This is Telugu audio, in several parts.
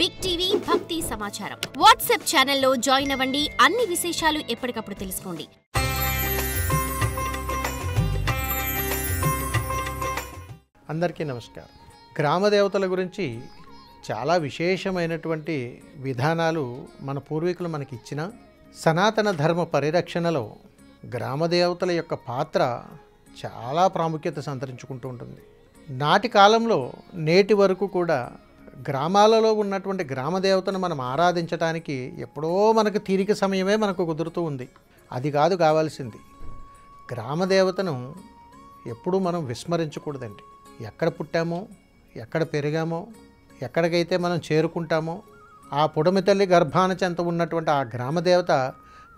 బిగ్ టీవీ భక్తి సమాచారం వాట్సాప్ ఛానల్లో జాయిన్ అవ్వండి. అన్ని విశేషాలు ఎప్పటికప్పుడు తెలుసుకోండి. అందరికీ నమస్కారం. గ్రామ దేవతల గురించి చాలా విశేషమైనటువంటి విధానాలు మన పూర్వీకులు మనకి ఇచ్చిన సనాతన ధర్మ పరిరక్షణలో గ్రామ దేవతల యొక్క పాత్ర చాలా ప్రాముఖ్యత సంతరించుకుంటూ ఉంటుంది. నాటి కాలంలో నేటి వరకు కూడా గ్రామాలలో ఉన్నటువంటి గ్రామ దేవతను మనం ఆరాధించడానికి ఎప్పుడో మనకు తీరిక సమయమే మనకు కుదురుతూ ఉంది. అది కాదు కావాల్సింది. గ్రామ దేవతను ఎప్పుడూ మనం విస్మరించకూడదండి. ఎక్కడ పుట్టామో, ఎక్కడ పెరిగామో, ఎక్కడికైతే మనం చేరుకుంటామో ఆ పుడమి తల్లి గర్భాన చెంత ఉన్నటువంటి ఆ గ్రామదేవత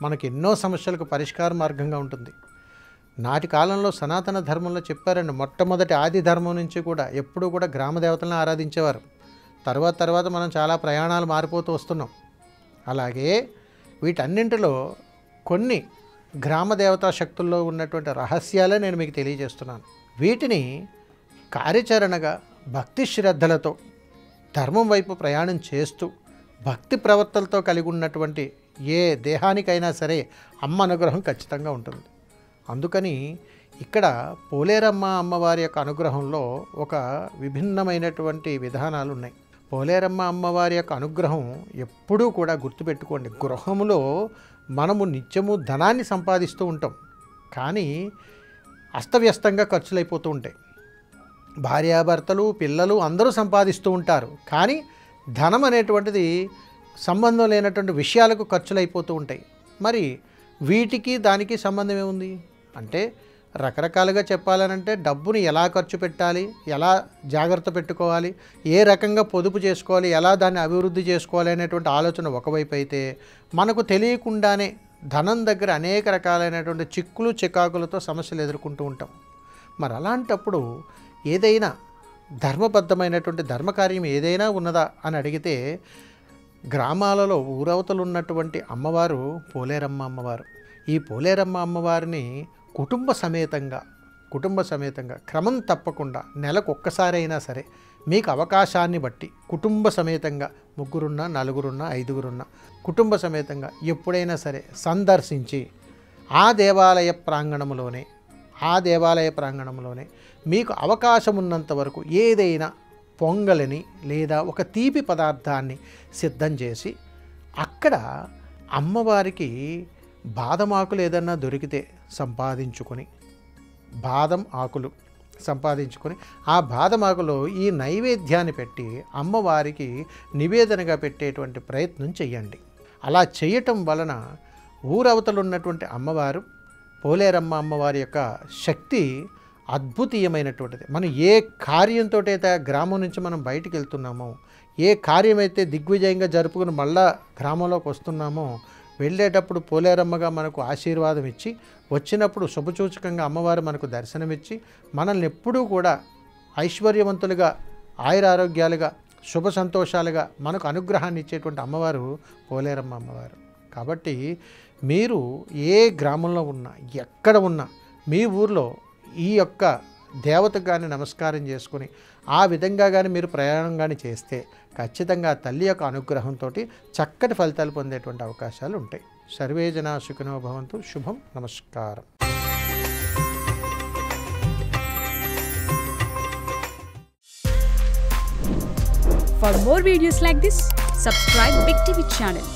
మనకు ఎన్నో సమస్యలకు పరిష్కార మార్గంగా ఉంటుంది. నాటి కాలంలో సనాతన ధర్మంలో చెప్పారండి, మొట్టమొదటి ఆది ధర్మం నుంచి కూడా ఎప్పుడూ కూడా గ్రామదేవతలను ఆరాధించేవారు. తర్వాత మనం చాలా ప్రయాణాలు మారిపోతూ వస్తున్నాం. అలాగే వీటన్నింటిలో కొన్ని గ్రామదేవతా శక్తుల్లో ఉన్నటువంటి రహస్యాలే నేను మీకు తెలియజేస్తున్నాను. వీటిని కార్యాచరణగా భక్తి శ్రద్ధలతో ధర్మం వైపు ప్రయాణం చేస్తూ భక్తి ప్రవర్తనతో కలిగి ఉన్నటువంటి ఏ దేహానికైనా సరే అమ్మ అనుగ్రహం ఖచ్చితంగా ఉంటుంది. అందుకని ఇక్కడ పోలేరమ్మ అమ్మవారి యొక్క అనుగ్రహంలో ఒక విభిన్నమైనటువంటి విధానాలు ఉన్నాయి. పోలేరమ్మ అమ్మవారి యొక్క అనుగ్రహం ఎప్పుడూ కూడా గుర్తుపెట్టుకోండి. గృహములో మనము నిత్యము ధనాన్ని సంపాదిస్తూ ఉంటాం, కానీ అస్తవ్యస్తంగా ఖర్చులైపోతూ ఉంటాయి. భార్యాభర్తలు, పిల్లలు అందరూ సంపాదిస్తూ ఉంటారు, కానీ ధనం అనేటువంటిది సంబంధం లేనటువంటి విషయాలకు ఖర్చులైపోతూ ఉంటాయి. మరి వీటికి దానికి సంబంధం ఏముంది అంటే, రకరకాలుగా చెప్పాలనంటే డబ్బుని ఎలా ఖర్చు పెట్టాలి, ఎలా జాగ్రత్త పెట్టుకోవాలి, ఏ రకంగా పొదుపు చేసుకోవాలి, ఎలా దాన్ని అభివృద్ధి చేసుకోవాలి అనేటువంటి ఆలోచన ఒకవైపు అయితే, మనకు తెలియకుండానే ధనం దగ్గర అనేక రకాలైనటువంటి చిక్కులు చికాకులతో సమస్యలు ఎదుర్కొంటూ ఉంటాం. మరి అలాంటప్పుడు ఏదైనా ధర్మబద్ధమైనటువంటి ధర్మకార్యం ఏదైనా ఉన్నదా అని అడిగితే, గ్రామాలలో ఊరవతలు ఉన్నటువంటి అమ్మవారు పోలేరమ్మ అమ్మవారు. ఈ పోలేరమ్మ అమ్మవారిని కుటుంబ సమేతంగా క్రమం తప్పకుండా నెలకు ఒక్కసారైనా సరే మీకు అవకాశాన్ని బట్టి కుటుంబ సమేతంగా 3 ఉన్నా 4 ఉన్నా 5 ఉన్నా కుటుంబ సమేతంగా ఎప్పుడైనా సరే సందర్శించి ఆ దేవాలయ ప్రాంగణంలోనే మీకు అవకాశం ఉన్నంత వరకు ఏదైనా పొంగలిని లేదా ఒక తీపి పదార్థాన్ని సిద్ధం చేసి అక్కడ అమ్మవారికి బాదమాకులు ఏదన్నా దొరికితే బాదం ఆకులు సంపాదించుకొని ఆ బాదమాకులో ఈ నైవేద్యాన్ని పెట్టి అమ్మవారికి నివేదనగా పెట్టేటువంటి ప్రయత్నం చేయండి. అలా చేయటం వలన ఊరవతలున్నటువంటి అమ్మవారు పోలేరమ్మ అమ్మవారి యొక్క శక్తి అద్భుతీయమైనటువంటిది. మనం ఏ కార్యంతో అయితే గ్రామం నుంచి మనం బయటికి వెళ్తున్నామో, ఏ కార్యమైతే దిగ్విజయంగా జరుపుకుని మళ్ళా గ్రామంలోకి వస్తున్నామో, వెళ్ళేటప్పుడు పోలేరమ్మగా మనకు ఆశీర్వాదం ఇచ్చి, వచ్చినప్పుడు శుభసూచకంగా అమ్మవారు మనకు దర్శనమిచ్చి మనల్ని ఎప్పుడూ కూడా ఐశ్వర్యవంతులుగా, ఆయురారోగ్యాలుగా, శుభ సంతోషాలుగా మనకు అనుగ్రహాన్ని ఇచ్చేటువంటి అమ్మవారు పోలేరమ్మ అమ్మవారు. కాబట్టి మీరు ఏ గ్రామంలో ఉన్నా, ఎక్కడ ఉన్నా, మీ ఊర్లో ఈ యొక్క దేవతకు కానీ నమస్కారం చేసుకుని ఆ విధంగా కానీ మీరు ప్రయాణం కానీ చేస్తే ఖచ్చితంగా తల్లి యొక్క అనుగ్రహంతో చక్కటి ఫలితాలు పొందేటువంటి అవకాశాలు ఉంటాయి. సర్వే జనా సుఖినో భవంతు. శుభం. నమస్కారం. For more videos like this, subscribe Big TV channel.